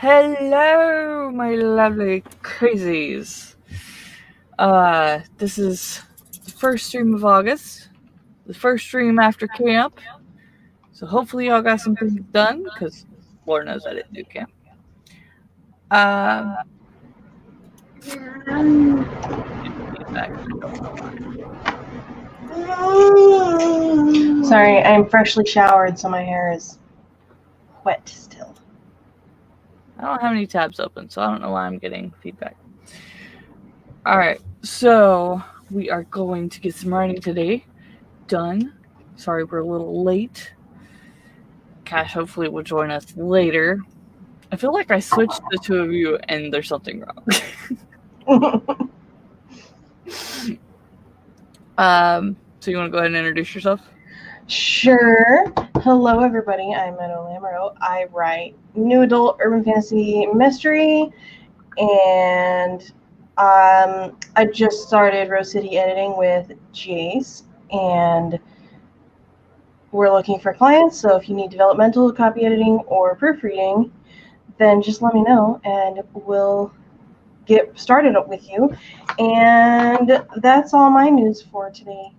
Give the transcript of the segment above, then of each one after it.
Hello, my lovely crazies. This is the first stream of August, the first stream after camp. So hopefully y'all got some things done, because Lord knows I didn't do camp. Sorry, I'm freshly showered, so my hair is wet still. I don't have any tabs open, so I don't know why I'm getting feedback. Alright, so we are going to get some writing today done. Sorry we're a little late. Cash hopefully will join us later. I feel like I switched the two of you and there's something wrong. So you want to go ahead and introduce yourself? Sure. Hello, everybody. I'm Meadow. I write new adult urban fantasy mystery, and I just started Rose City editing with Jayce, and we're looking for clients. So if you need developmental, copy editing, or proofreading, then just let me know, and we'll get started up with you. And that's all my news for today.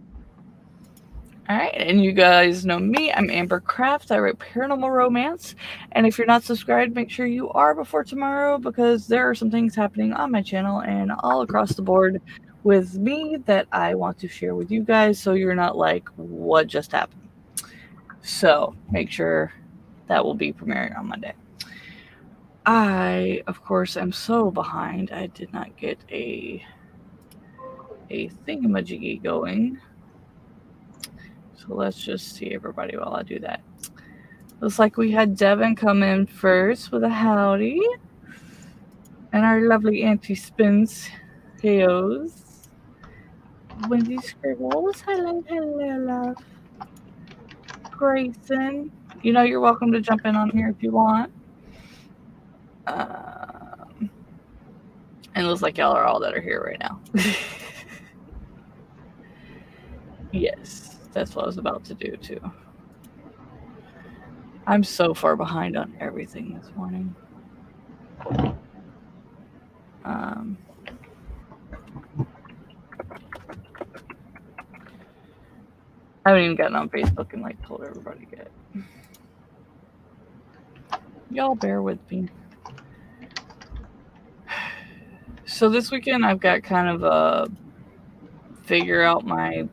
Alright, and you guys know me. I'm Amber Craft. I write paranormal romance. And if you're not subscribed, make sure you are before tomorrow, because there are some things happening on my channel and all across the board with me that I want to share with you guys, so you're not like, what just happened? So make sure that will be premiering on Monday. I, of course, am so behind. I did not get a thingamajiggy going. So let's just see everybody while I do that. Looks like we had Devin come in first with a howdy. And our lovely Auntie Spins Heos. Wendy Scribbles. Hello, love. Grayson. You know you're welcome to jump in on here if you want. And it looks like y'all are all that are here right now. Yes, that's what I was about to do too. I'm so far behind on everything this morning. I haven't even gotten on Facebook and told everybody yet. Y'all bear with me. So this weekend I've got kind of a figure out my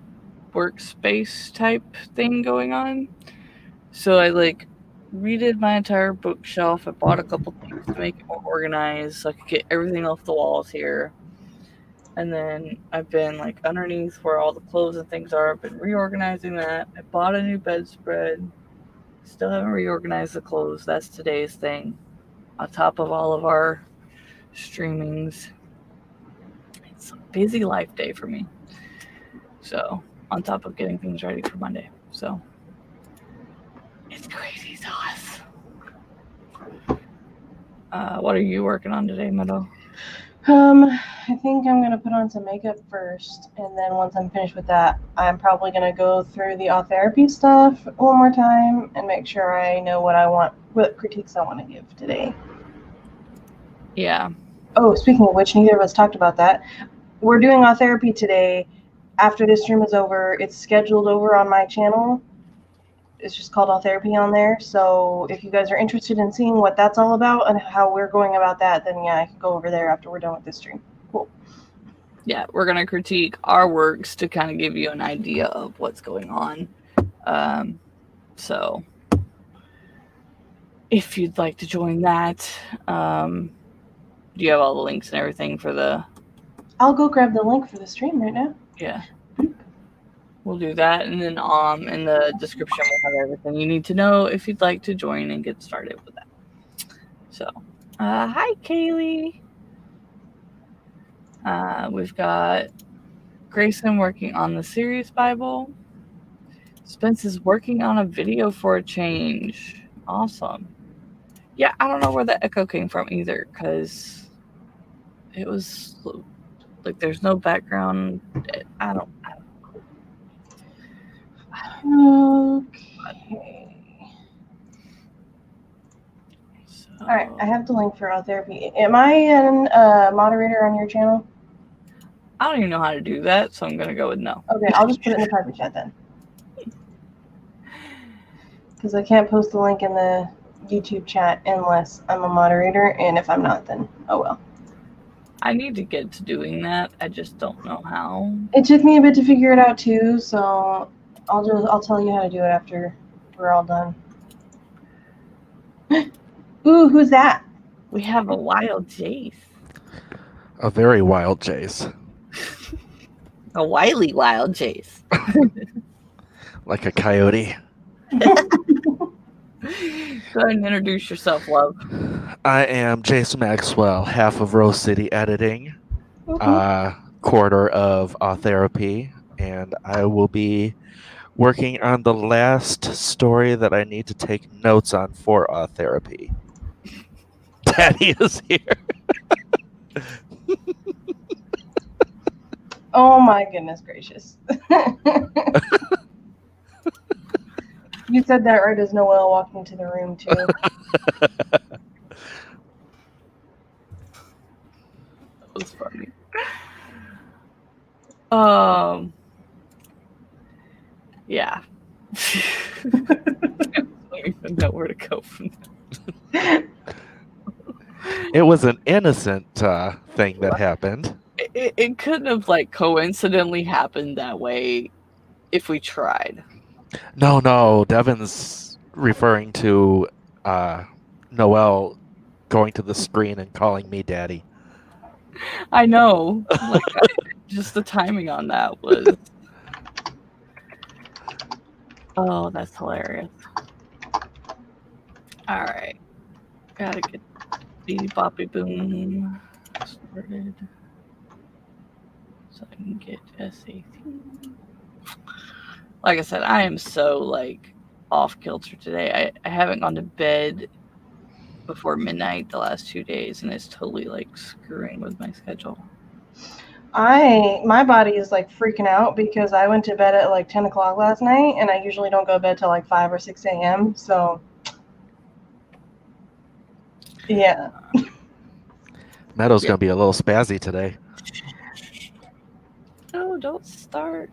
workspace type thing going on. So I redid my entire bookshelf. I bought a couple things to make it more organized so I could get everything off the walls here. And then I've been underneath where all the clothes and things are, I've been reorganizing that. I bought a new bedspread. Still haven't reorganized the clothes. That's today's thing. On top of all of our streamings. It's a busy life day for me. So, on top of getting things ready for Monday. So, it's crazy sauce. What are you working on today, Meadow? I think I'm going to put on some makeup first, and then once I'm finished with that, I'm probably going to go through the therapy stuff one more time and make sure I know what critiques I want to give today. Yeah. Oh, speaking of which, neither of us talked about that. We're doing therapy today. After this stream is over, it's scheduled over on my channel. It's just called therapy on there. So if you guys are interested in seeing what that's all about and how we're going about that, then yeah, I can go over there after we're done with this stream. Cool. Yeah, we're going to critique our works to kind of give you an idea of what's going on. So if you'd like to join that, do you have all the links and everything for the... I'll go grab the link for the stream right now. Yeah. We'll do that, and then in the description we'll have everything you need to know if you'd like to join and get started with that. So, hi Kaylee. We've got Grayson working on the Serious Bible. Spence is working on a video for a change. Awesome. Yeah, I don't know where the echo came from either, because it was there's no background. I don't Okay. So All right, I have the link for therapy. Am I a moderator on your channel? I don't even know how to do that, so I'm gonna go with no. Okay, I'll just put it in the private chat then. Because I can't post the link in the YouTube chat unless I'm a moderator, and if I'm not, then oh well. I need to get to doing that. I just don't know how. It took me a bit to figure it out too, so I'll tell you how to do it after we're all done. Ooh, who's that? We have a wild Jayce. A very wild Jayce. A wily wild Jayce. Like a coyote. Go ahead and introduce yourself, love. I am Jayce Maxwell, half of Rose City Editing, quarter of Therapy, and I will be working on the last story that I need to take notes on for Therapy. Daddy is here. Oh my goodness gracious. You said that right as Noelle walked into the room too. That was funny. Yeah. I don't even know where to go from there. It was an innocent thing that happened. It couldn't have like coincidentally happened that way if we tried. No, Devin's referring to Noelle going to the screen and calling me daddy. I know. Like just the timing on that was oh, that's hilarious. Alright. Gotta get Beady Boppy Boom started. So I can get SAT. Like I said, I am so like off kilter today. I haven't gone to bed before midnight the last 2 days, and it's totally like screwing with my schedule. My body is like freaking out because I went to bed at like 10 o'clock last night, and I usually don't go to bed till like 5 or 6 a.m. So yeah. Meadow's gonna be a little spazzy today. No, don't start.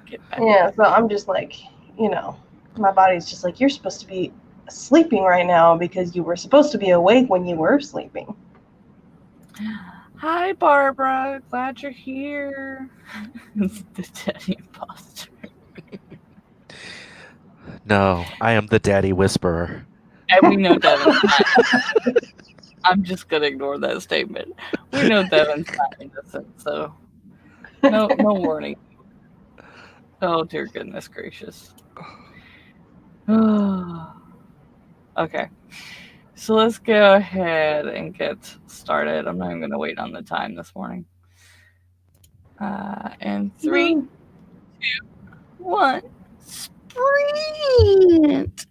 Get back. Yeah, so I'm just like, my body's just like, you're supposed to be sleeping right now because you were supposed to be awake when you were sleeping. Hi, Barbara. Glad you're here. It's the daddy imposter. No, I am the daddy whisperer. And we know Devin's not. I'm just gonna ignore that statement. We know Devin's not innocent, so no warning. Oh dear goodness gracious. Okay. So let's go ahead and get started. I'm not even gonna wait on the time this morning. And 3, 2, 1, sprint!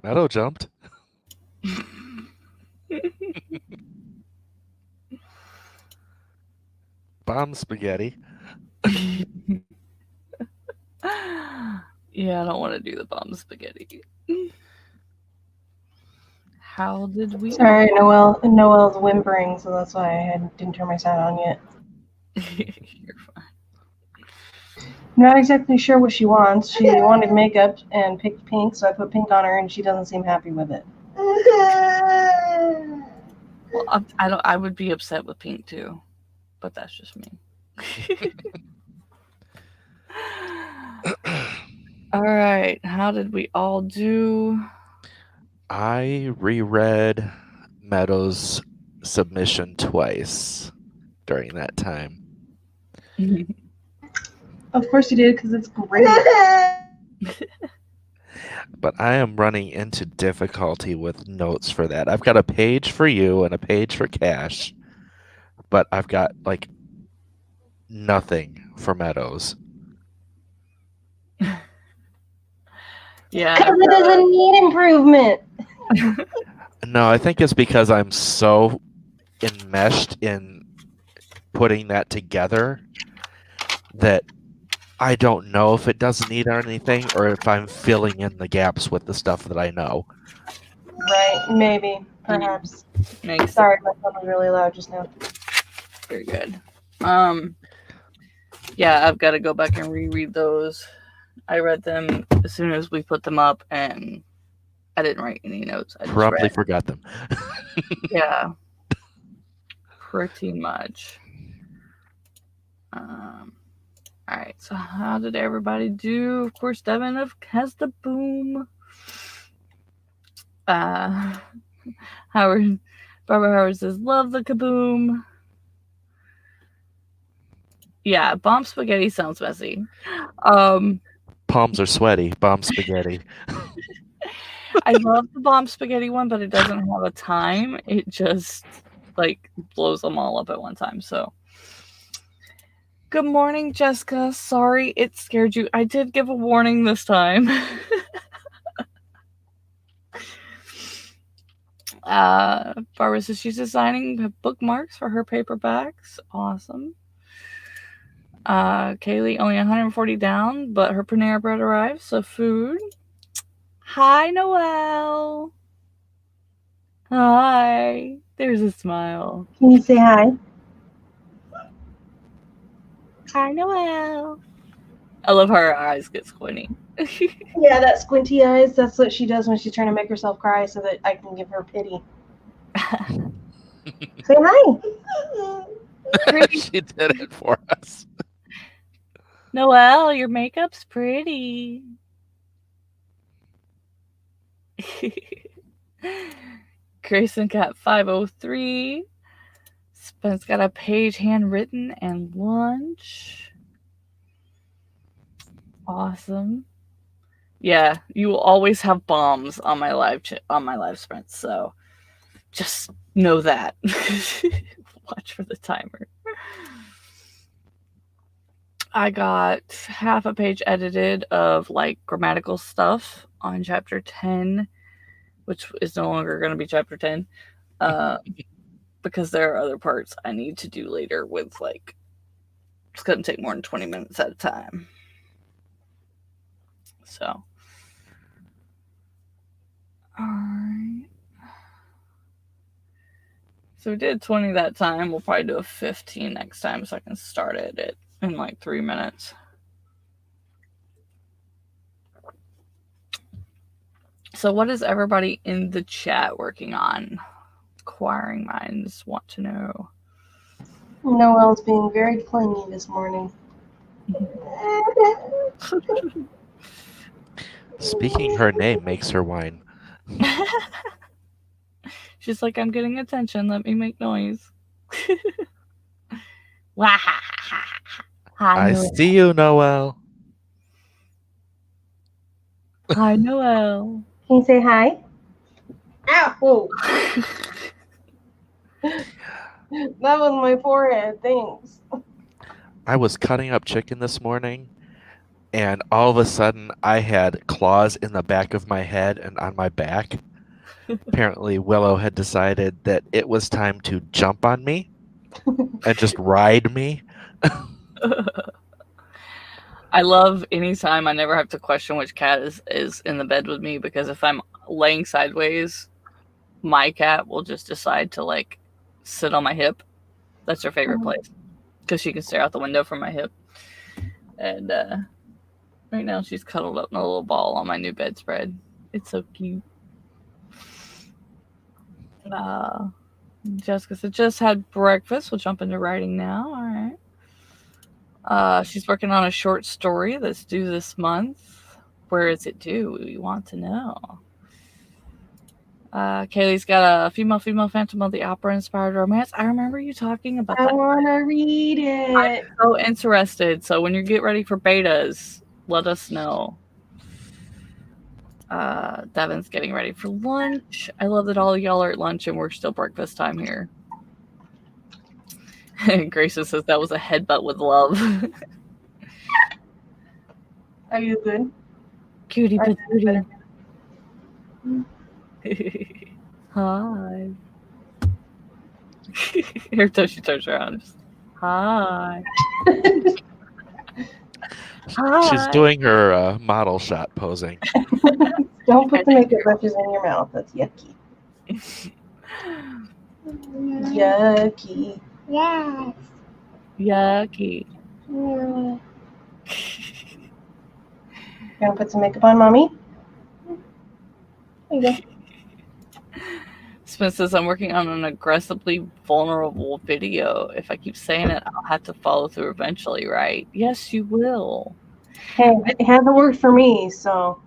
Meadow jumped. Bomb spaghetti. Yeah, I don't want to do the bomb spaghetti. How did we? Sorry, Noel's whimpering, so that's why I didn't turn my sound on yet. You're fine. I'm not exactly sure what she wants. She wanted makeup and picked pink, so I put pink on her, and she doesn't seem happy with it. Well, I would be upset with pink too, but that's just me. All right, how did we all do? I reread Meadow's submission twice during that time. Of course you did, because it's great. But I am running into difficulty with notes for that. I've got a page for you and a page for Cash, but I've got like nothing for Meadows. Yeah, Because it doesn't need improvement. No, I think it's because I'm so enmeshed in putting that together that I don't know if it doesn't need anything or if I'm filling in the gaps with the stuff that I know. Right, maybe, perhaps. Makes Sorry, my phone was really loud just now. very good. Yeah, I've got to go back and reread those. I read them as soon as we put them up, and I didn't write any notes. I just Probably read. forgot them. Yeah, pretty much. All right, so how did everybody do? Of course, Devin has the boom. Barbara Howard says, love the kaboom. Yeah, bomb spaghetti sounds messy. Palms are sweaty. Bomb spaghetti. I love the bomb spaghetti one, but it doesn't have a time. It just like blows them all up at one time. So good morning, Jessica. Sorry it scared you. I did give a warning this time. Barbara says she's designing bookmarks for her paperbacks. Awesome. Kaylee only 140 down, but her Panera Bread arrives, so food. Hi, Noelle. Hi. There's a smile. Can you say hi? Hi, Noelle. I love how her eyes get squinty. Yeah, that squinty eyes, that's what she does when she's trying to make herself cry so that I can give her pity. Say hi. She did it for us. Noelle, your makeup's pretty. Grayson got 503. Spence got a page handwritten and lunch. Awesome. Yeah, you will always have bombs on my live sprints, so just know that. Watch for the timer. I got half a page edited of like grammatical stuff on chapter 10, which is no longer going to be chapter 10, because there are other parts I need to do later with like, it's going to take more than 20 minutes at a time. So, all right. So we did 20 that time. We'll probably do a 15 next time so I can start it in like 3 minutes. So what is everybody in the chat working on? Inquiring minds want to know. Noelle's being very clingy this morning. Speaking her name makes her whine. She's like, I'm getting attention. Let me make noise. I see you, Noelle. Hi, Noelle. Can you say hi? Ow! Whoa. That was my forehead. Thanks. I was cutting up chicken this morning, and all of a sudden I had claws in the back of my head and on my back. Apparently, Willow had decided that it was time to jump on me and just ride me. I love anytime I never have to question which cat is in the bed with me, because if I'm laying sideways, my cat will just decide to like sit on my hip. That's her favorite place, because she can stare out the window from my hip. And right now she's cuddled up in a little ball on my new bedspread. It's so cute. Jessica said, just had breakfast. We'll jump into writing now. All right. She's working on a short story that's due this month. Where is it due? We want to know. Kaylee's got a female Phantom of the Opera inspired romance. I remember you talking about that. I want to read it. I'm so interested. So when you get ready for betas, let us know. Devin's getting ready for lunch. I love that all y'all are at lunch and we're still breakfast time here. Grayson says that was a headbutt with love. Are you good? Cutie Are you patootie. Hi. Every time she turns around, just, hi. She's doing her model shot posing. Don't put the makeup brushes in your mouth. That's yucky. Yucky. Yes. Yucky. You gonna put some makeup on, Mommy? There you go. Smith says, I'm working on an aggressively vulnerable video. If I keep saying it, I'll have to follow through eventually, right? Yes, you will. Hey, it hasn't worked for me, so.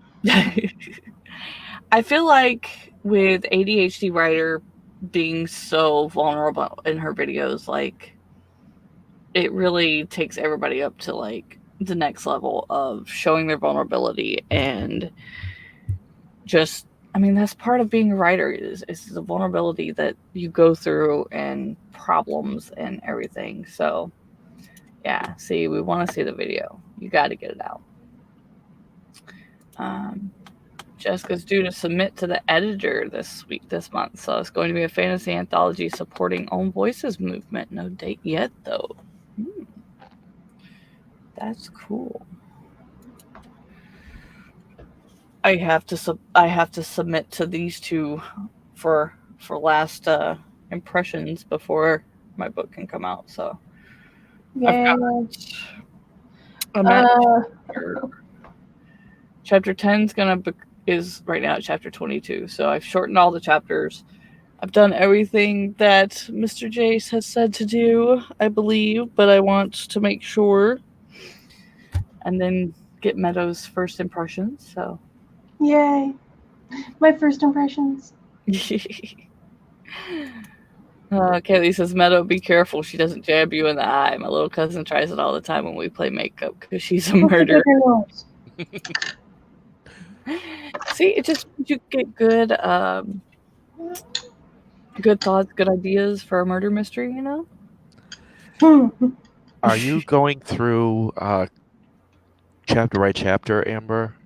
I feel like with ADHD writer being so vulnerable in her videos, like, it really takes everybody up to, like, the next level of showing their vulnerability. And just, I mean, that's part of being a writer is the vulnerability that you go through and problems and everything. So, yeah, see, we want to see the video. You got to get it out. Jessica's due to submit to the editor this month. So it's going to be a fantasy anthology supporting Own Voices movement. No date yet, though. That's cool. I have to submit to these two for last impressions before my book can come out. So Yeah. I'm at chapter 10 is right now at chapter 22. So I've shortened all the chapters. I've done everything that Mr. Jayce has said to do, I believe, but I want to make sure and then get Meadow's first impressions. So Yay. My first impressions. Kaylee says, Meadow, be careful. She doesn't jab you in the eye. My little cousin tries it all the time when we play makeup because she's a murderer. See, it just means you get good thoughts, good ideas for a murder mystery, you know? Are you going through chapter by chapter, Amber?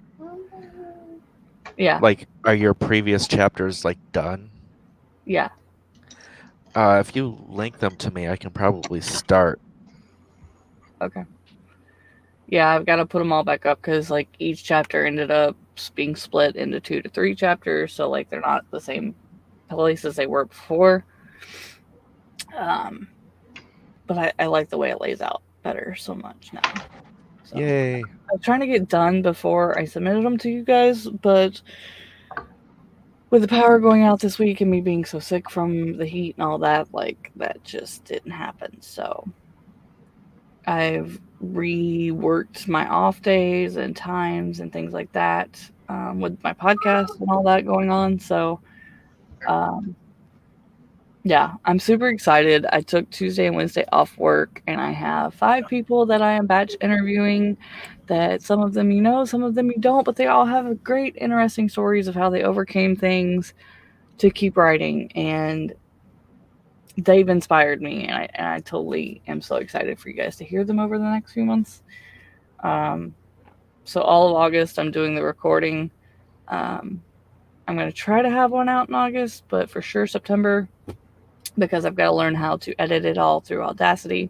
Yeah. Like, are your previous chapters, like, done? Yeah. If you link them to me, I can probably start. Okay. Yeah, I've got to put them all back up because, like, each chapter ended up being split into 2 to 3 chapters, so, like, they're not the same places they were before. But I like the way it lays out better so much now. So, yay! I'm trying to get done before I submitted them to you guys, but with the power going out this week and me being so sick from the heat and all that, like, that just didn't happen. So I've reworked my off days and times and things like that with my podcast and all that going on. So, yeah, I'm super excited. I took Tuesday and Wednesday off work, and I have 5 people that I am batch interviewing that some of them you know, some of them you don't, but they all have great, interesting stories of how they overcame things to keep writing, and they've inspired me, and I totally am so excited for you guys to hear them over the next few months. So all of August, I'm doing the recording. Um, I'm going to try to have one out in August, but for sure September, because I've got to learn how to edit it all through Audacity.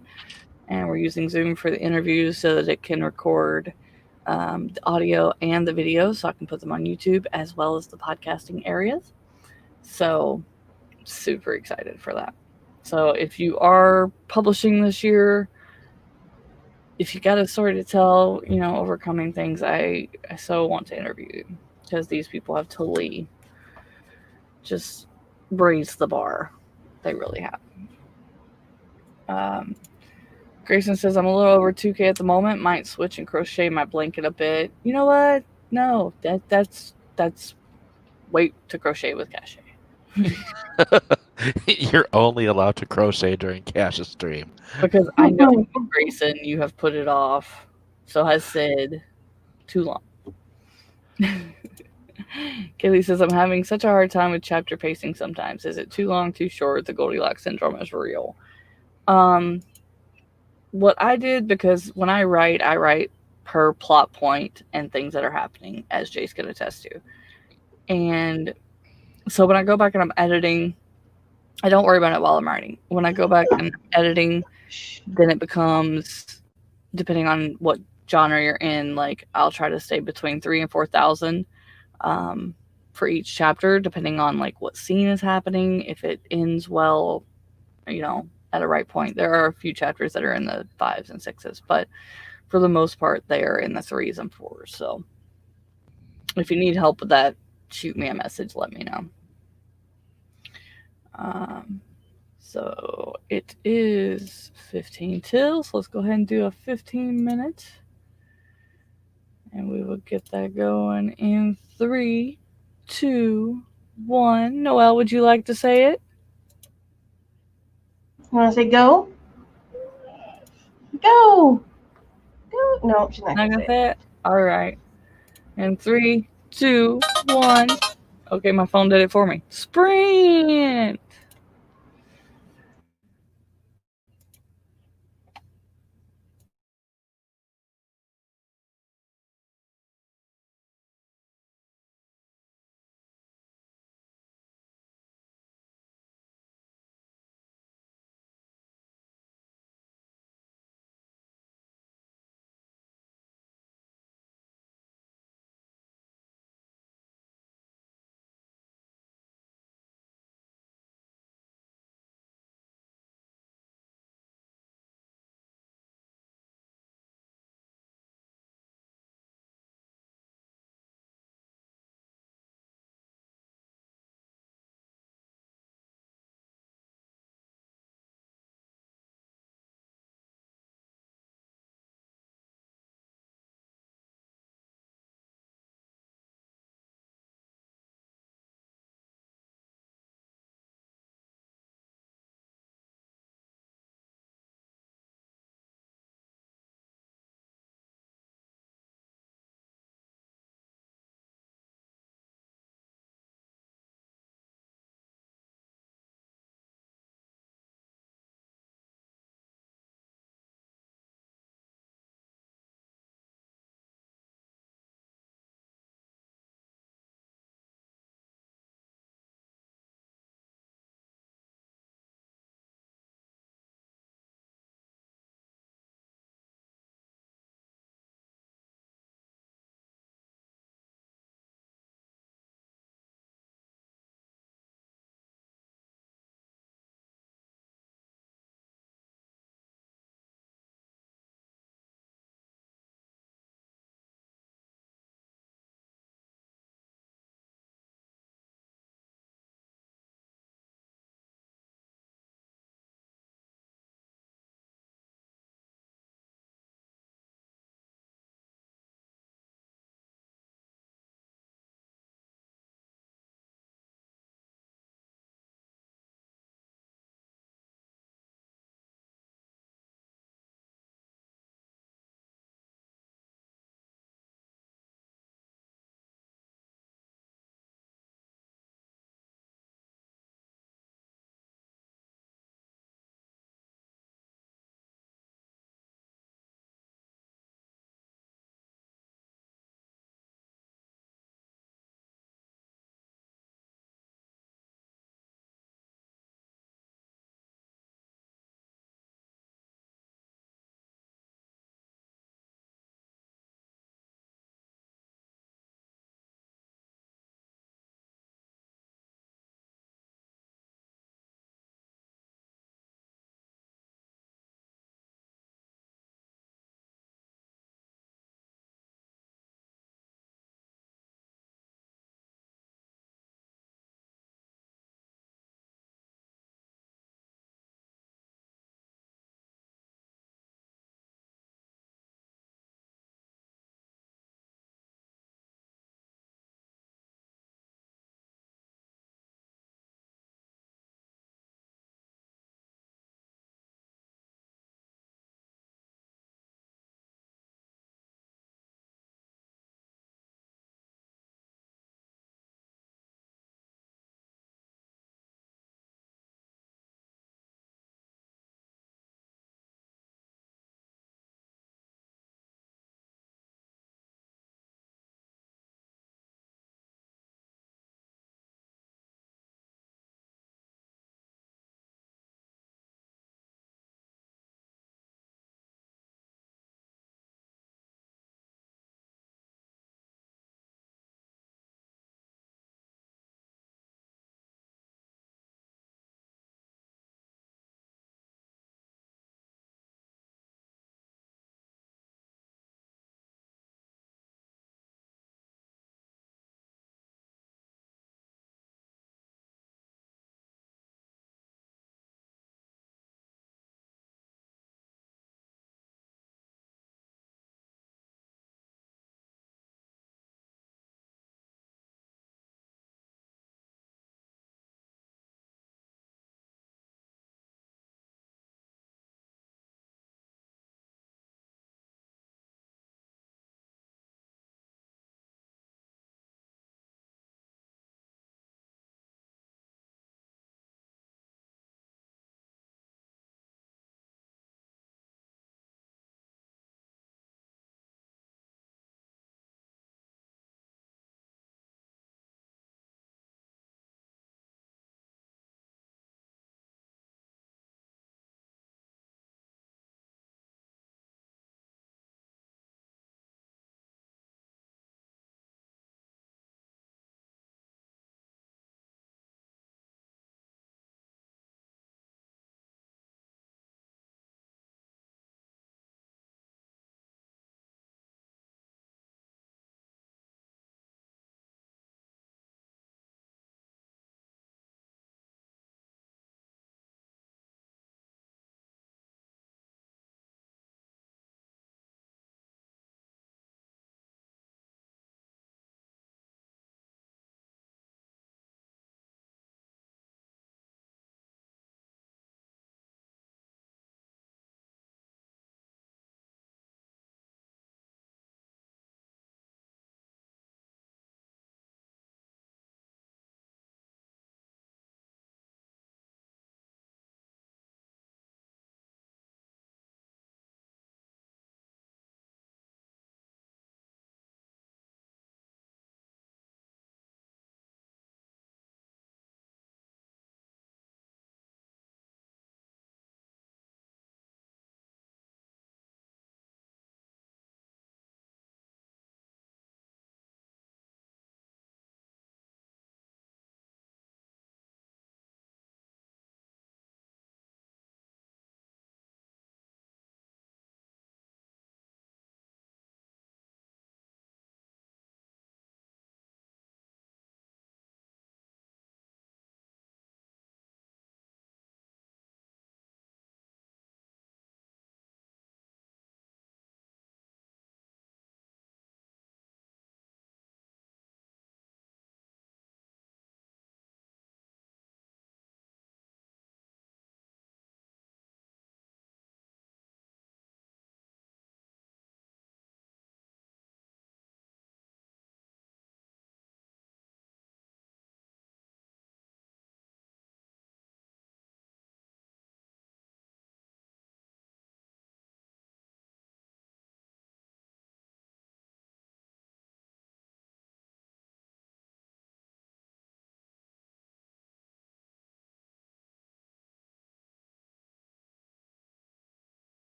And we're using Zoom for the interviews so that it can record the audio and the video so I can put them on YouTube as well as the podcasting areas. So, super excited for that. So, if you are publishing this year, if you got a story to tell, overcoming things, I so want to interview you because these people have totally just raised the bar. They really have. Um, Grayson says, I'm a little over 2K at the moment. Might switch and crochet my blanket a bit. You know what? No, that's wait to crochet with Kashay. You're only allowed to crochet during Cash's stream. Because I know, Grayson, you have put it off. So has Sid. Too long. Kaylee says, I'm having such a hard time with chapter pacing sometimes. Is it too long, too short? The Goldilocks syndrome is real. What I did, because when I write per plot point and things that are happening, as Jayce can attest to. And so when I go back and I'm editing, I don't worry about it while I'm writing. When I go back and editing, then it becomes, depending on what genre you're in, like I'll try to stay between 3,000 and 4,000 for each chapter, depending on like what scene is happening. If it ends well, at a right point. There are a few chapters that are in the 5s and 6s, but for the most part, they are in the 3s and 4s. So if you need help with that, shoot me a message. Let me know. So it is 15 till, so let's go ahead and do a 15-minute. And we will get that going in 3, 2, 1. Noelle, would you like to say it? You want to say go? Go! Go! No, she's not Not going to gonna say say it? All right. In 3, 2, 1. Okay, my phone did it for me. Sprint!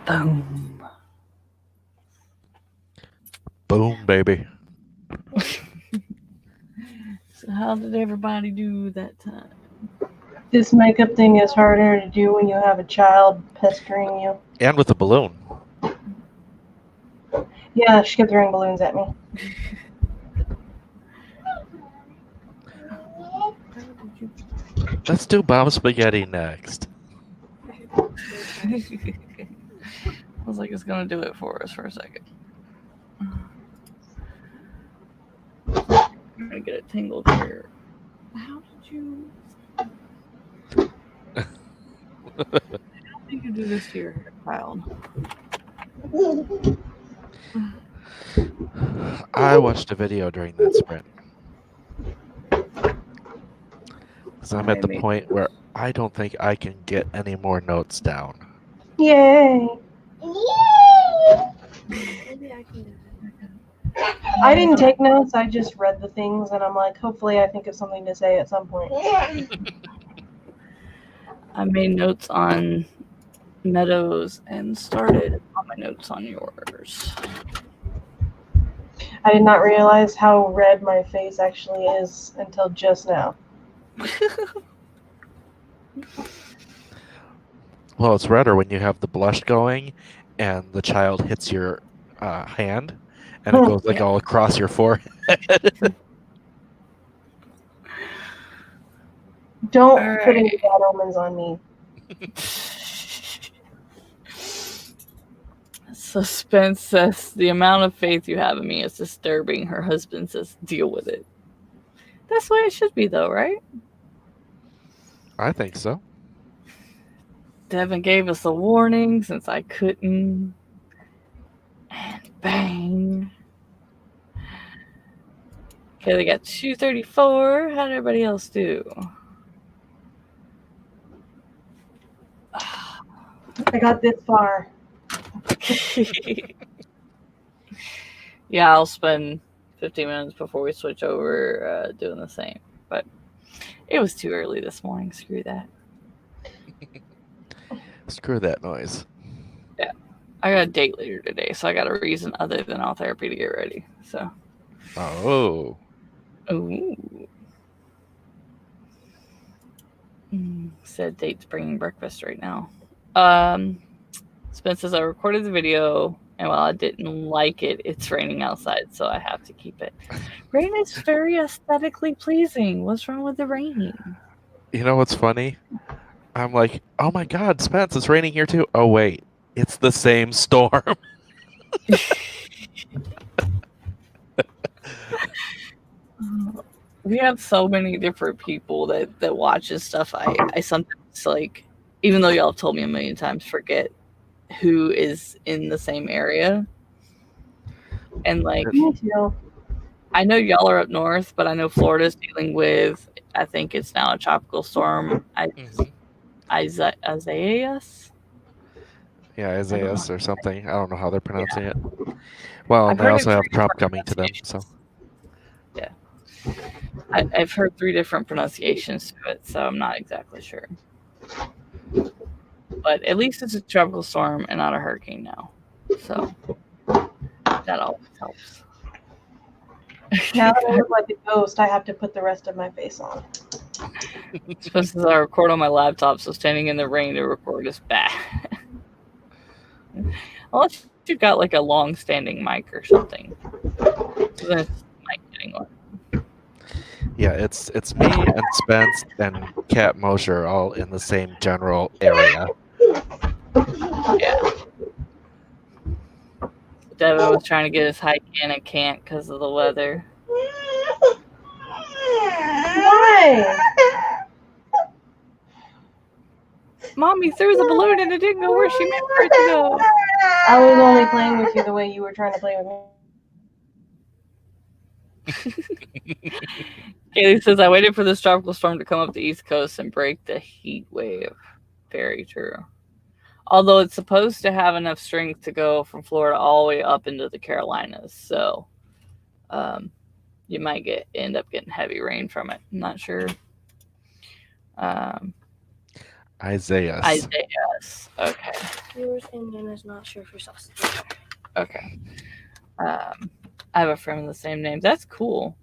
Boom. Boom, baby. So how did everybody do that time? This makeup thing is harder to do when you have a child pestering you. And with a balloon. Yeah, she kept throwing balloons at me. Let's do bomb spaghetti next. I was like, it's gonna do it for us for a second. I'm gonna get it tangled here. How did you? How did you do this to your hair, child? I watched a video during that sprint. Because I'm at the point where I don't think I can get any more notes down. Yay! Maybe I can do it. I didn't take notes, I just read the things, and I'm like, hopefully I think of something to say at some point. I made notes on Meadows and started on my notes on yours. I did not realize how red my face actually is until just now. Well, it's redder when you have the blush going and the child hits your hand and it goes like all across your forehead. Don't All put any right. bad omens on me. Suspense says the amount of faith you have in me is disturbing. Her husband says deal with it. That's the way it should be, though, right? I think so. Devin gave us a warning since I couldn't. And bang. Okay, they got 234. How did everybody else do? I got this far. Yeah, I'll spend 15 minutes before we switch over doing the same. But it was too early this morning. Screw that. Screw that noise. Yeah. I got a date later today, so I got a reason other than all therapy to get ready. So. Oh. Ooh. Said date's bringing breakfast right now. Spence says I recorded the video, and while I didn't like it, it's raining outside, so I have to keep it. Rain is very aesthetically pleasing. What's wrong with the rain? You know what's funny? I'm like, oh my God, Spence, it's raining here too. Oh wait, it's the same storm. We have so many different people that watches stuff. I sometimes, like, even though y'all have told me a million times, forget who is in the same area. And like, Me too. I know y'all are up north, but I know Florida's dealing with, I think it's now a tropical storm. Isaias? Yeah, Isaias or something. I don't know how they're pronouncing it. Well, I've they heard also it have three Trump different coming to them, so. Yeah. I've heard 3 different pronunciations to it, so I'm not exactly sure. But at least it's a tropical storm and not a hurricane now. So that always helps. Now that I look like a ghost, I have to put the rest of my face on. Supposed to record on my laptop, so standing in the rain to record is bad. Unless you've got like a long-standing mic or something. So then it's mic getting one. Yeah, it's me and Spence and Kat Mosher all in the same general area. Yeah. Devin was trying to get his hike in and can't because of the weather. Why? Mommy threw the balloon and it didn't go where she meant for it to go. I was only playing with you the way you were trying to play with me. Kaylee says, I waited for this tropical storm to come up the East Coast and break the heat wave. Very true. Although it's supposed to have enough strength to go from Florida all the way up into the Carolinas. So you might end up getting heavy rain from it. I'm not sure. Isaias. Yes. Okay. Yours and Nana's not sure for sausage. Okay. I have a friend with the same name. That's cool.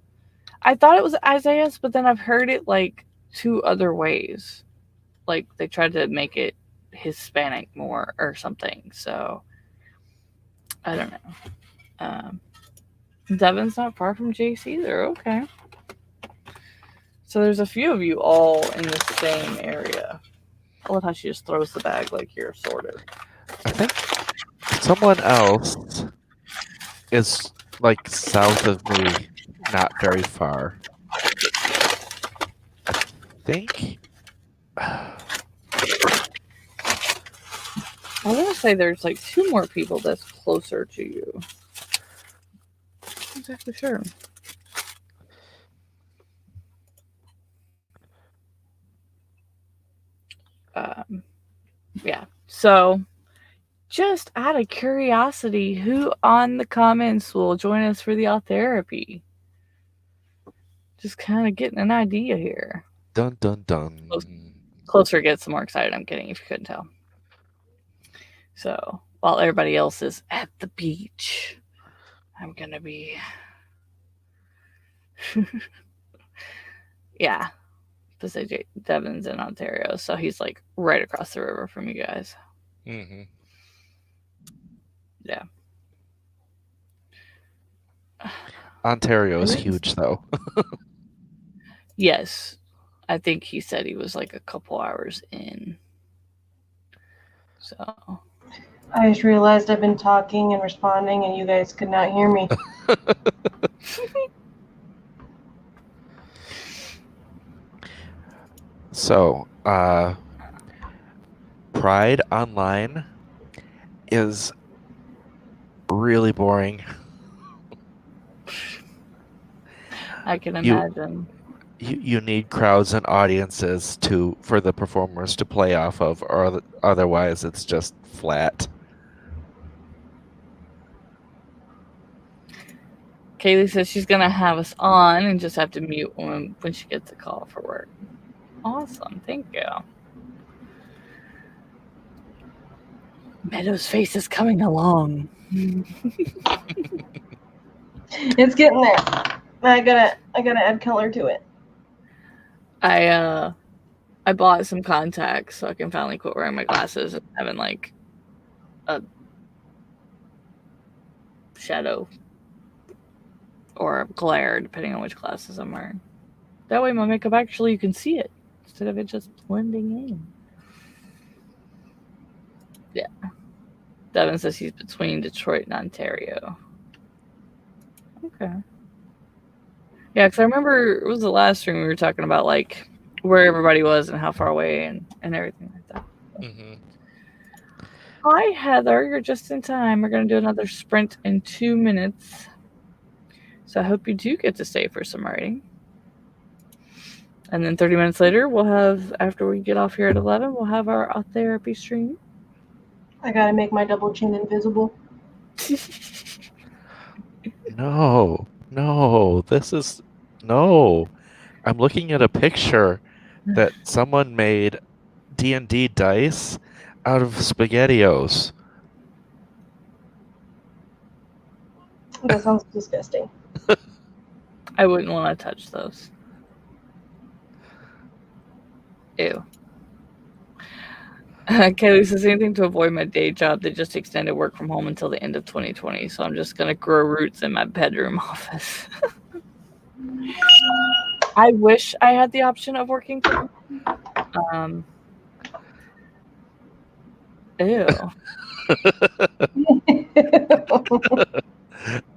I thought it was Isaiah's, but then I've heard it like two other ways. Like they tried to make it Hispanic more or something. So I don't know. Devin's not far from Jayce either. Okay. So there's a few of you all in the same area. I love how she just throws the bag like you're sorted. I think someone else is like south of me, not very far. I think. I want to say there's like two more people that's closer to you. Not exactly sure. Yeah. So, just out of curiosity, who on the comments will join us for the art therapy? Just kind of getting an idea here. Dun dun dun. Closer it gets, the more excited I'm getting, if you couldn't tell. So, while everybody else is at the beach, I'm gonna be. Yeah. To say Devin's in Ontario, so he's like right across the river from you guys. Mm-hmm. Yeah. Ontario is huge, though. Yes. I think he said he was like a couple hours in. So. I just realized I've been talking and responding, and you guys could not hear me. So, Pride Online is really boring. I can imagine. You need crowds and audiences for the performers to play off of, or otherwise it's just flat. Kaylee says she's gonna have us on and just have to mute when she gets a call for work. Awesome, thank you. Meadow's face is coming along. It's getting there. I gotta add color to it. I bought some contacts so I can finally quit wearing my glasses and having like a shadow or a glare depending on which glasses I'm wearing. That way my makeup actually you can see it instead of it just blending in. Yeah. Devin says he's between Detroit and Ontario. Okay. Yeah, because I remember it was the last stream we were talking about like where everybody was and how far away and everything like that. Mm-hmm. Hi, Heather. You're just in time. We're going to do another sprint in 2 minutes. So I hope you do get to stay for some writing. And then 30 minutes later, we'll have, after we get off here at 11, we'll have our therapy stream. I gotta make my double chin invisible. No. I'm looking at a picture that someone made D&D dice out of SpaghettiOs. That sounds disgusting. I wouldn't want to touch those. Ew. Kaylee says anything to avoid my day job. They just extended work from home until the end of 2020. So I'm just going to grow roots in my bedroom office. I wish I had the option of working from home. Ew.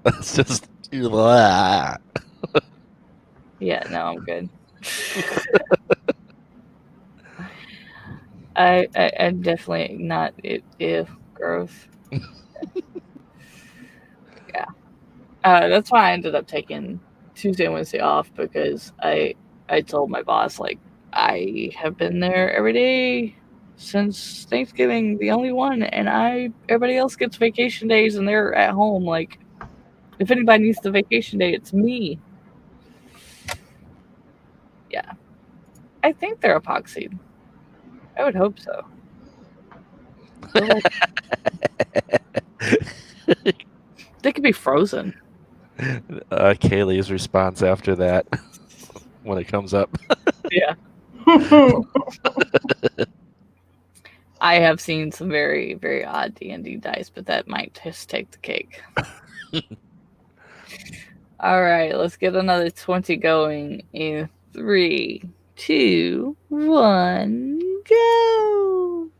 That's just. Blah. Yeah, no, I'm good. I'm definitely not if growth. Yeah. That's why I ended up taking Tuesday and Wednesday off because I told my boss like I have been there every day since Thanksgiving, the only one, and everybody else gets vacation days and they're at home. Like if anybody needs the vacation day, it's me. Yeah. I think they're epoxied. I would hope so. Well, they could be frozen. Kaylee's response after that when it comes up. Yeah. I have seen some very, very odd D&D dice, but that might just take the cake. All right, let's get another 20 going in 3, 2, 1, go!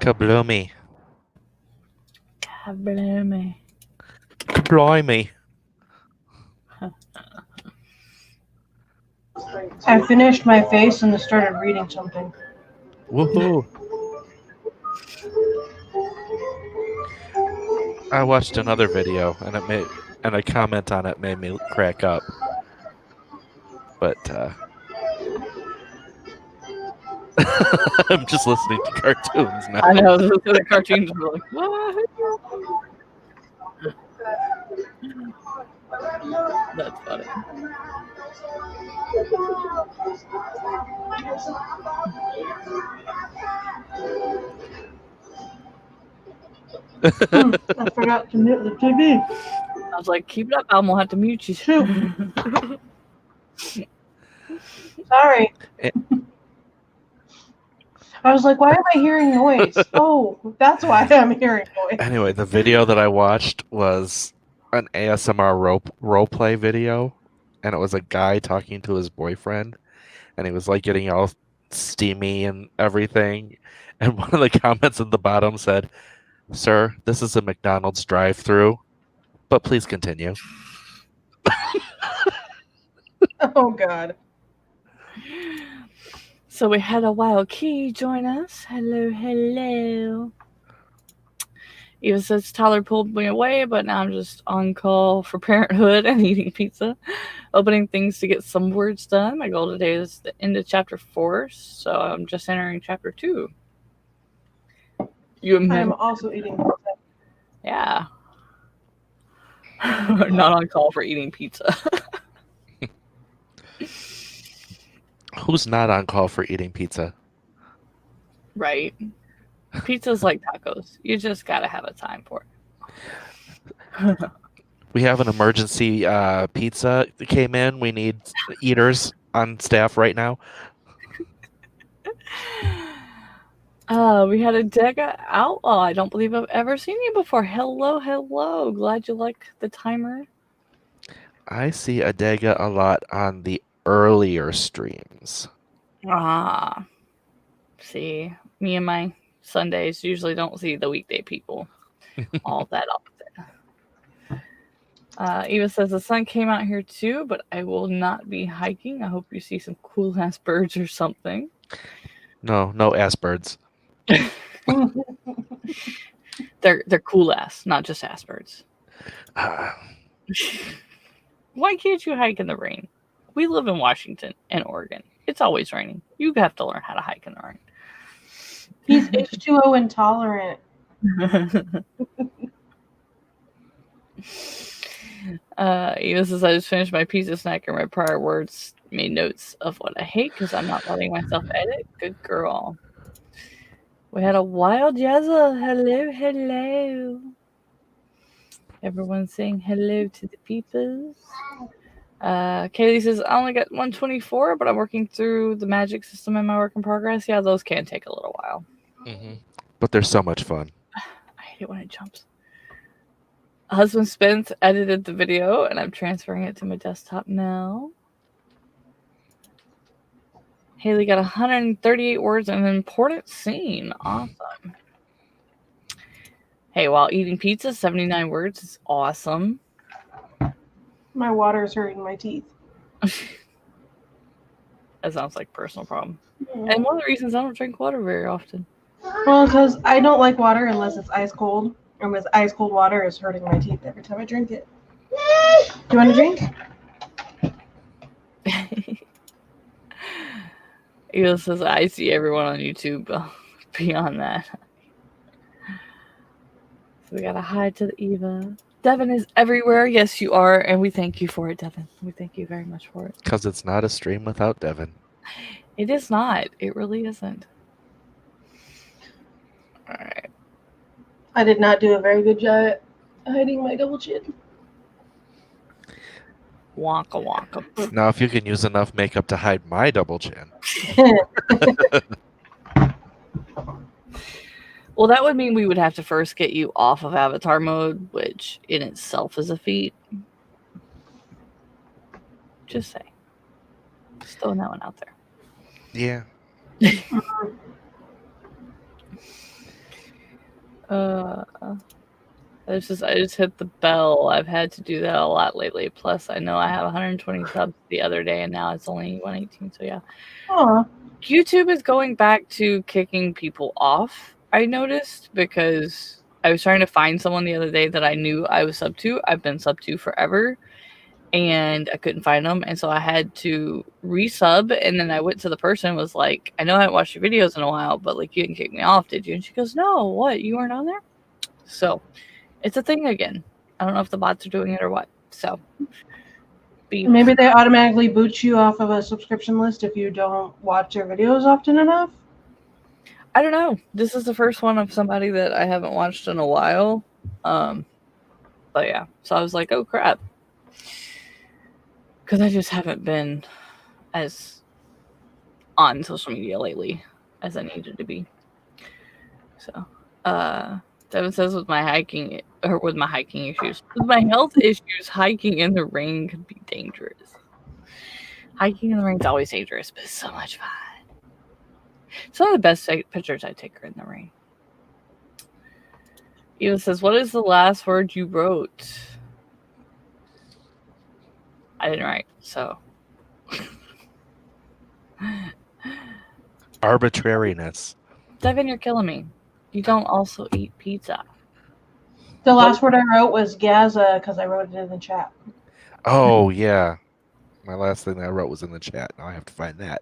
Kabloomy. Kabloomy. Blimey. I finished my face and started reading something. Woohoo. I watched another video and a comment on it made me crack up. But I'm just listening to cartoons now. I know, the cartoons were like, what? That's funny. I forgot to mute the TV. I was like, keep it up, I'm gonna have to mute you. Sorry. It- I was like, why am I hearing noise? Oh, that's why I'm hearing noise. Anyway, the video that I watched was an ASMR role-play video, and it was a guy talking to his boyfriend, and he was like getting all steamy and everything. And one of the comments at the bottom said, "Sir, this is a McDonald's drive-through, but please continue." Oh, God. So we had a wild key join us. Hello, hello. Eva says Tyler pulled me away, but now I'm just on call for parenthood and eating pizza, opening things to get some words done. My goal today is the end of chapter 4, so I'm just entering chapter 2. You I am admit, also eating pizza. yeah. Not on call for eating pizza. Who's not on call for eating pizza? Right. Pizza's like tacos. You just gotta have a time for it. We have an emergency pizza that came in. We need eaters on staff right now. We had a Dega Outlaw. I don't believe I've ever seen you before. Hello, hello. Glad you like the timer. I see Adega a lot on the earlier streams. Ah. See, me and my Sundays usually don't see the weekday people all that often. Eva says the sun came out here too, but I will not be hiking. I hope you see some cool ass birds or something. No ass birds. They're cool ass, not just ass birds. Why can't you hike in the rain? We live in Washington and Oregon. It's always raining. You have to learn how to hike in the rain. He's H2O intolerant. Eva says I just finished my pizza snack and my prior words made notes of what I hate because I'm not letting myself edit. Good girl. We had a wild Yazza. Hello, hello. Everyone saying hello to the peoples. Kaylee says, I only got 124, but I'm working through the magic system in my work in progress. Yeah, those can take a little while. Mm-hmm. But they're so much fun. I hate it when it jumps. Husband Spence edited the video, and I'm transferring it to my desktop now. Haley got 138 words in an important scene. Awesome. Hey, while eating pizza, 79 words is awesome. My water is hurting my teeth. That sounds like a personal problem. And one of the reasons I don't drink water very often. Well, because I don't like water unless it's ice cold. And with ice cold water is hurting my teeth every time I drink it. Do you want a drink? Eva says, I see everyone on YouTube beyond that. So we got to hi to the Eva. Devin is everywhere. Yes, you are. And we thank you for it, Devin. We thank you very much for it. Because it's not a stream without Devin. It is not. It really isn't. All right. I did not do a very good job at hiding my double chin. Wonka wonka. Now, if you can use enough makeup to hide my double chin. Well, that would mean we would have to first get you off of avatar mode, which in itself is a feat. Just say. Just throwing that one out there. Yeah. I just hit the bell. I've had to do that a lot lately. Plus, I know I have 120 subs the other day, and now it's only 118. So yeah. Aw. YouTube is going back to kicking people off, I noticed, because I was trying to find someone the other day that I knew I was sub to. I've been sub to forever, and I couldn't find them, and so I had to resub, and then I went to the person and was like, I know I haven't watched your videos in a while, but like, you didn't kick me off, did you? And she goes, no, what? You weren't on there? So it's a thing again. I don't know if the bots are doing it or what. So Maybe they automatically boot you off of a subscription list if you don't watch their videos often enough. I don't know. This is the first one of somebody that I haven't watched in a while. But yeah, so I was like, oh crap. Because I just haven't been as on social media lately as I needed to be. So, Devin says with my hiking issues, with my health issues, hiking in the rain could be dangerous. Hiking in the rain is always dangerous, but it's so much fun. Some of the best pictures I take are in the rain. Eva says, what is the last word you wrote? I didn't write, so. Arbitrariness. Devin, you're killing me. You don't also eat pizza. The last word I wrote was Gaza because I wrote it in the chat. Oh, yeah. My last thing that I wrote was in the chat. Now I have to find that.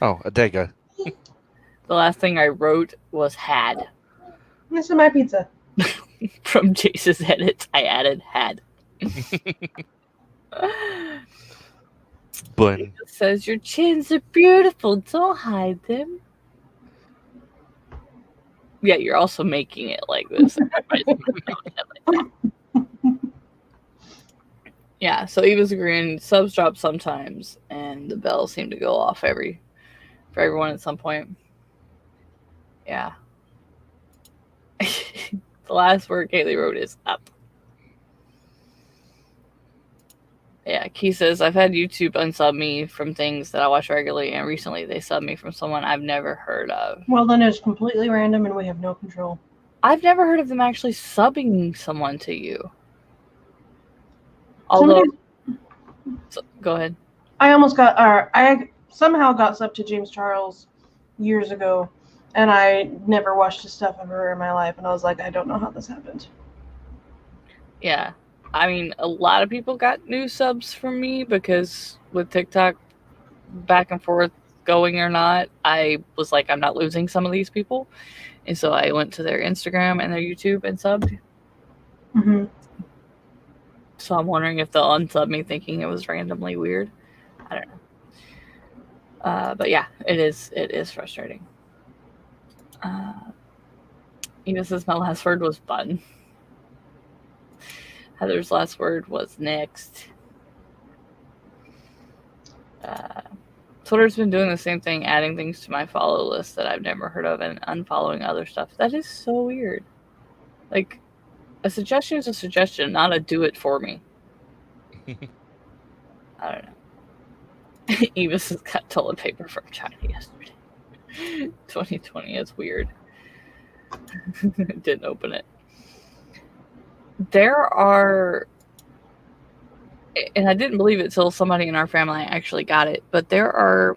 Oh, Adega. The last thing I wrote was had. This is my pizza. From Jayce's edits, I added had. Bun. It says your chins are beautiful. Don't hide them. Yeah, you're also making it like this. Yeah, so Eva's agreeing. Subs drop sometimes, and the bells seem to go off for everyone at some point. Yeah. The last word Kaylee wrote is up. Yeah, Key says, I've had YouTube unsub me from things that I watch regularly, and recently they subbed me from someone I've never heard of. Well, then it's completely random and we have no control. I've never heard of them actually subbing someone to you. Although, go ahead. I somehow got subbed to James Charles years ago, and I never watched his stuff ever in my life, and I was like, I don't know how this happened. Yeah. I mean, a lot of people got new subs from me because with TikTok back and forth going or not, I was like, I'm not losing some of these people. And so I went to their Instagram and their YouTube and subbed. Mm-hmm. So I'm wondering if they'll unsub me thinking it was randomly weird. I don't know. But yeah, it is frustrating. Eva says my last word was bun. Heather's last word was next. Twitter's been doing the same thing, adding things to my follow list that I've never heard of and unfollowing other stuff. That is so weird. Like, a suggestion is a suggestion, not a do it for me. I don't know. Eva's has got toilet paper from China yesterday. 2020 is weird. Didn't open it. There are, and I didn't believe it till somebody in our family actually got it, but there are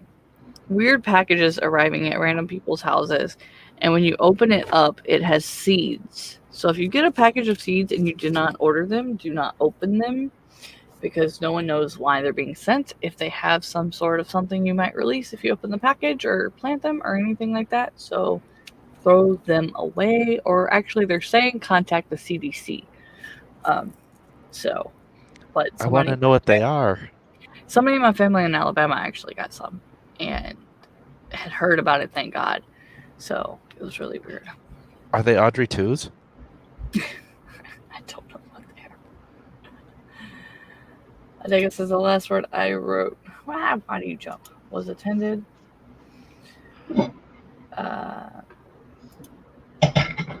weird packages arriving at random people's houses, and when you open it up, it has seeds. So if you get a package of seeds and you do not order them, do not open them, because no one knows why they're being sent. If they have some sort of something you might release if you open the package or plant them or anything like that. So throw them away, or actually they're saying contact the CDC. But I want to know what they are. Somebody in my family in Alabama actually got some and had heard about it, thank God. So it was really weird. Are they Audrey 2s? I don't know what they are. I think this is the last word I wrote. Wow, why do you jump? Was attended.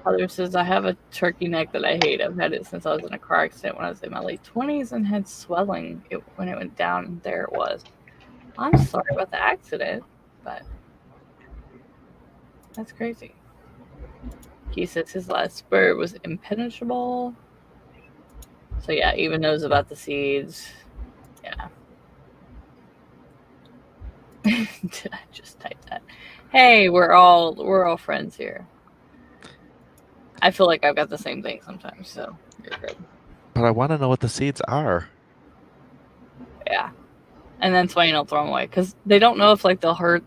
Other says, I have a turkey neck that I hate. I've had it since I was in a car accident when I was in my late 20s and had swelling when it went down, and there it was. I'm sorry about the accident, but That's crazy. He says his last bird was impenetrable. So yeah, even knows about the seeds. Yeah. Did I just type that? Hey, we're all friends here. I feel like I've got the same thing sometimes, so you're good. But I want to know what the seeds are. Yeah. And then Swain will throw them away because they don't know if like they'll hurt,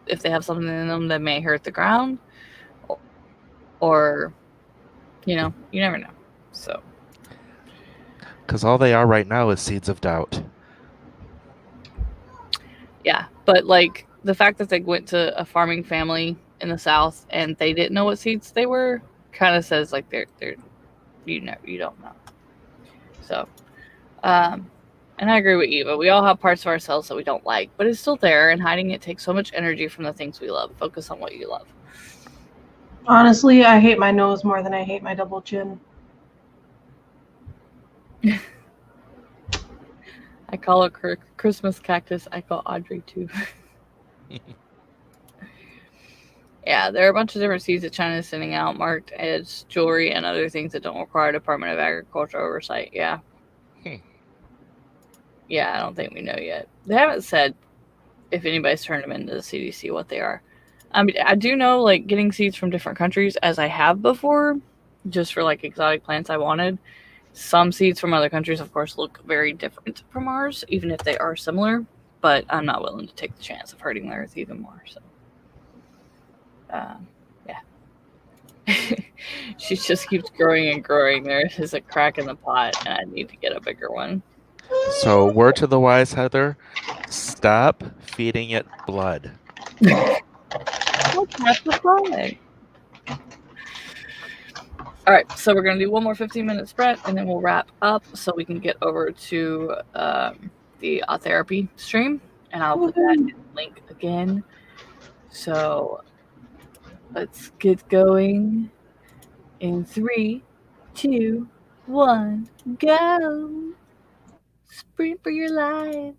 if they have something in them that may hurt the ground, or you never know. So Because all they are right now is seeds of doubt. yeah, but like the fact that they went to a farming family in the South and they didn't know what seeds they were kind of says like they're you don't know. So and I agree with Eva. We all have parts of ourselves that we don't like, but it's still there, and hiding it takes so much energy from the things we love. Focus on what you love. Honestly, I hate my nose more than I hate my double chin. I call it Christmas cactus. I call Audrey too. Yeah, there are a bunch of different seeds that China is sending out, marked as jewelry and other things that don't require Department of Agriculture oversight. Yeah. Yeah, I don't think we know yet. They haven't said if anybody's turned them into the CDC what they are. I mean, I do know like getting seeds from different countries, as I have before, just for like exotic plants I wanted. Some seeds from other countries, of course, look very different from ours, even if they are similar. But I'm not willing to take the chance of hurting the earth even more. So, yeah. She just keeps growing and growing. There is a crack in the pot, and I need to get a bigger one. So, word to the wise, Heather, stop feeding it blood. What's half the fun? All right, so we're going to do one more 15-minute sprint, and then we'll wrap up so we can get over to the therapy stream, and I'll put that in the link again. So let's get going in 3, 2, 1, go! Sprint for your life.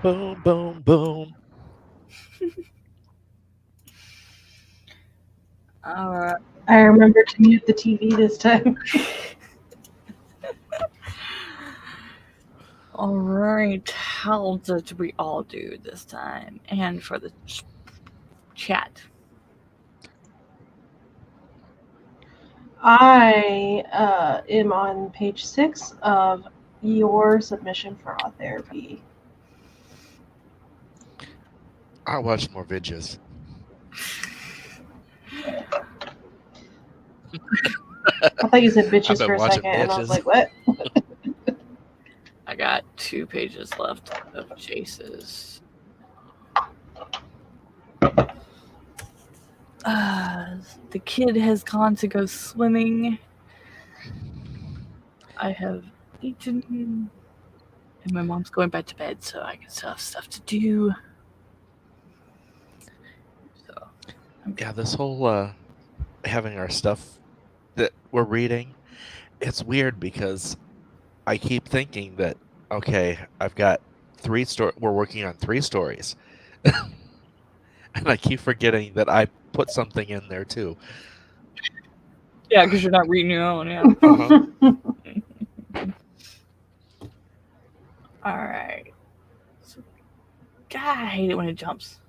Boom, boom, boom. All right. I remember to mute the TV this time. All right. How did we all do this time? And for the chat. I am on page 6 of your submission for art therapy. I'll watch more videos. I thought you said bitches I've been for a watching second, and I was bitches. like, what? I got 2 pages left of Jayce's. The kid has gone to go swimming. I have eaten. And my mom's going back to bed, so I can still have stuff to do. So, Yeah, this whole having our stuff that we're reading, it's weird because I keep thinking that, okay, I've got 3 we're working on 3 stories. And I keep forgetting that I put something in there too. yeah, because you're not reading your own, yeah. All right. So, God, I hate it when it jumps.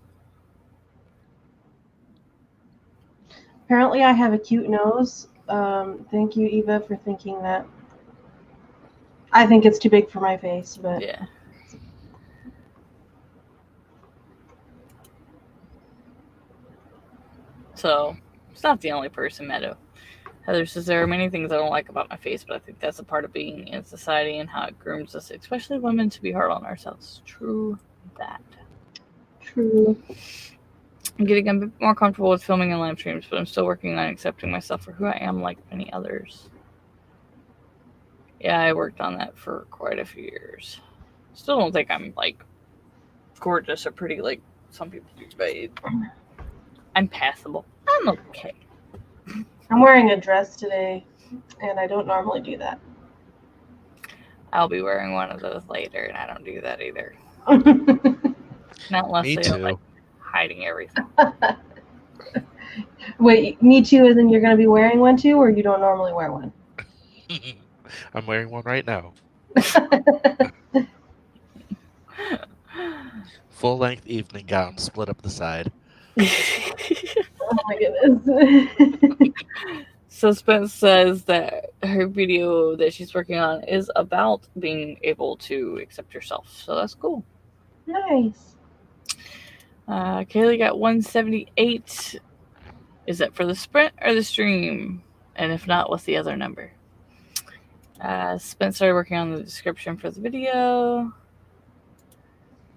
Apparently, I have a cute nose. Thank you, Eva, for thinking that. I think it's too big for my face, but Yeah. So, it's not the only person, Meadow. Heather says there are many things I don't like about my face, but I think that's a part of being in society and how it grooms us, especially women, to be hard on ourselves. True that. true. I'm getting a bit more comfortable with filming and live streams, but I'm still working on accepting myself for who I am, like many others. Yeah, I worked on that for quite a few years. Still don't think I'm like gorgeous or pretty like some people do, but I'm passable. I'm okay. I'm wearing a dress today, and I don't normally do that. I'll be wearing one of those later, and I don't do that either. Not unless Me they're too. like hiding everything. Wait, me too, and then you're going to be wearing one too, or you don't normally wear one? I'm wearing one right now. Full-length evening gown, split up the side. Oh my goodness. So Spence says that her video that she's working on is about being able to accept yourself. So that's cool. Nice. Kaylee got 178. Is that for the sprint or the stream? And if not, what's the other number? Spence started working on the description for the video.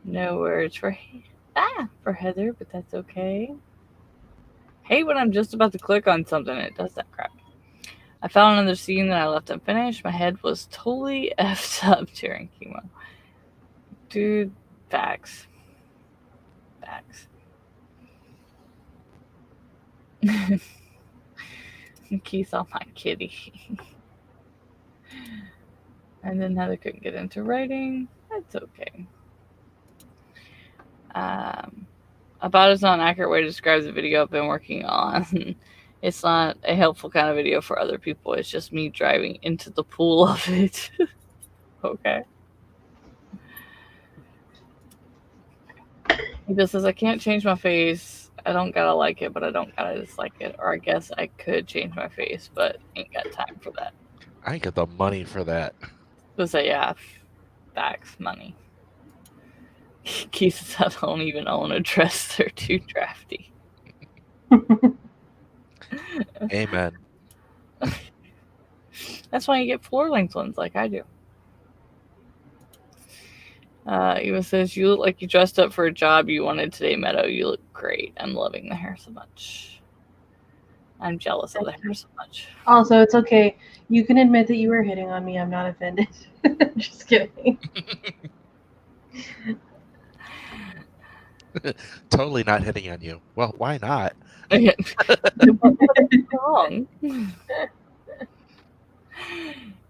No words for Heather, but that's okay. Hate when I'm just about to click on something and it does that crap. I found another scene that I left unfinished. My head was totally effed up during chemo. Dude, facts. Keith on my kitty. And then Heather couldn't get into writing. That's okay. About is not an accurate way to describe the video I've been working on. It's not a helpful kind of video for other people. It's just me driving into the pool of it. Okay. He just says, I can't change my face. I don't gotta like it, but I don't gotta dislike it. Or I guess I could change my face, but ain't got time for that. I ain't got the money for that. So yeah, facts, money. Keith says, I don't even own a dress. They're too drafty. Amen. That's why you get floor-length ones like I do. Eva says, you look like you dressed up for a job you wanted today, Meadow. You look great. I'm loving the hair so much. I'm jealous of the hair so much. Also, it's okay. You can admit that you were hitting on me. I'm not offended. Just kidding. Totally not hitting on you. Well, why not? What's wrong?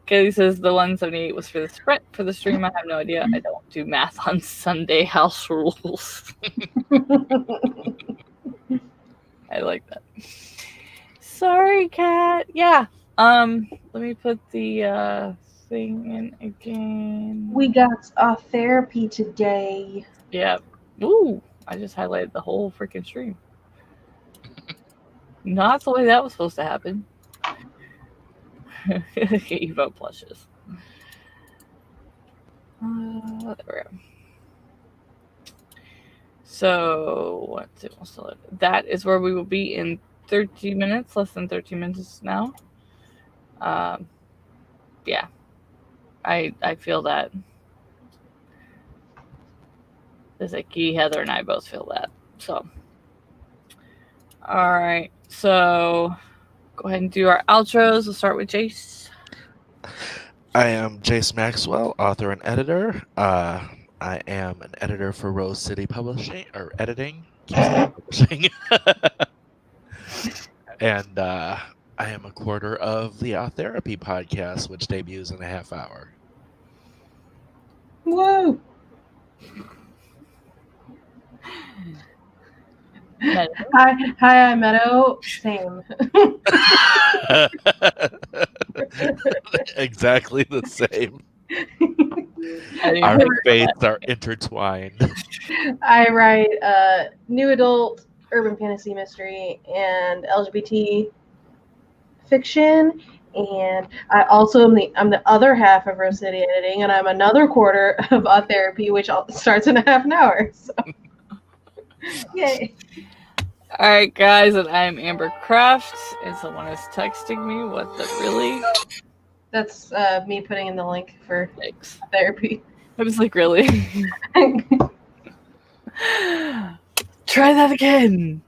Kelly says the 178 was for the sprint. For the stream, I have no idea. I don't do math on Sunday. House rules. I like that. Sorry, Kat. Yeah. Let me put the thing in again. We got a therapy today. Yeah. Ooh, I just highlighted the whole freaking stream. Not the way that was supposed to happen. Evo plushes. There we go. So, what's it? That is where we will be in 30 minutes, less than 13 minutes now. Yeah. I feel that. Zaki, Heather, and I both feel that. So, all right. So, go ahead and do our outros. We'll start with Jayce. I am Jayce Maxwell, author and editor. I am an editor for Rose City Publishing, or editing. Publishing. And I am a quarter of the Therapy podcast, which debuts in a half hour. Woo! Hi, I'm Meadow. Same. Exactly the same. Our faiths are intertwined. I write new adult urban fantasy mystery and LGBT fiction, and I also I'm the other half of Rose City Editing, and I'm another quarter of Therapy, which starts in a half an hour. So, yay! All right, guys, and I'm Amber Crafts, and someone is texting me. What the really? That's me putting in the link for Thanks. Therapy. I was like, really? Try that again.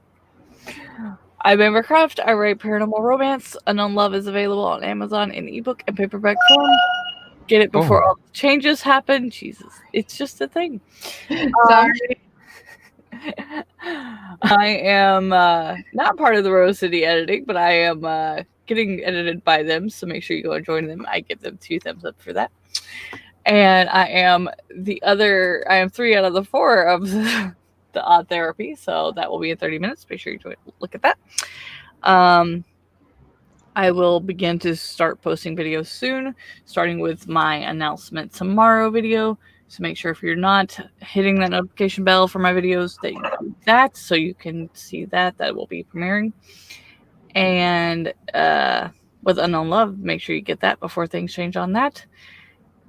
I'm Amber Craft. I write paranormal romance. Unknown Love is available on Amazon in ebook and paperback form. Get it before all the changes happen. Jesus, it's just a thing. Sorry. I am not part of the Rose City Editing, but I am getting edited by them, so make sure you go and join them. I give them 2 thumbs up for that. And I am 3 out of the 4 of the Odd Therapy, so that will be in 30 minutes. Make sure you look at that. I will begin to start posting videos soon, starting with my announcement tomorrow video. So make sure if you're not hitting that notification bell for my videos that you do that, so you can see that will be premiering. And with Unknown Love, make sure you get that before things change on that.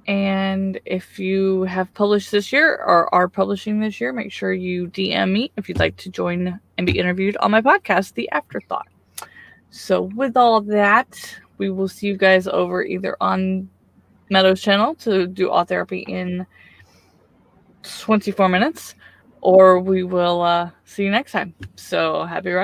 And if you have published this year or are publishing this year, make sure you DM me if you'd like to join and be interviewed on my podcast, The Afterthought. So with all that, we will see you guys over either on Meadow's channel to do Odd Therapy in 24 minutes, or we will see you next time. So happy writing.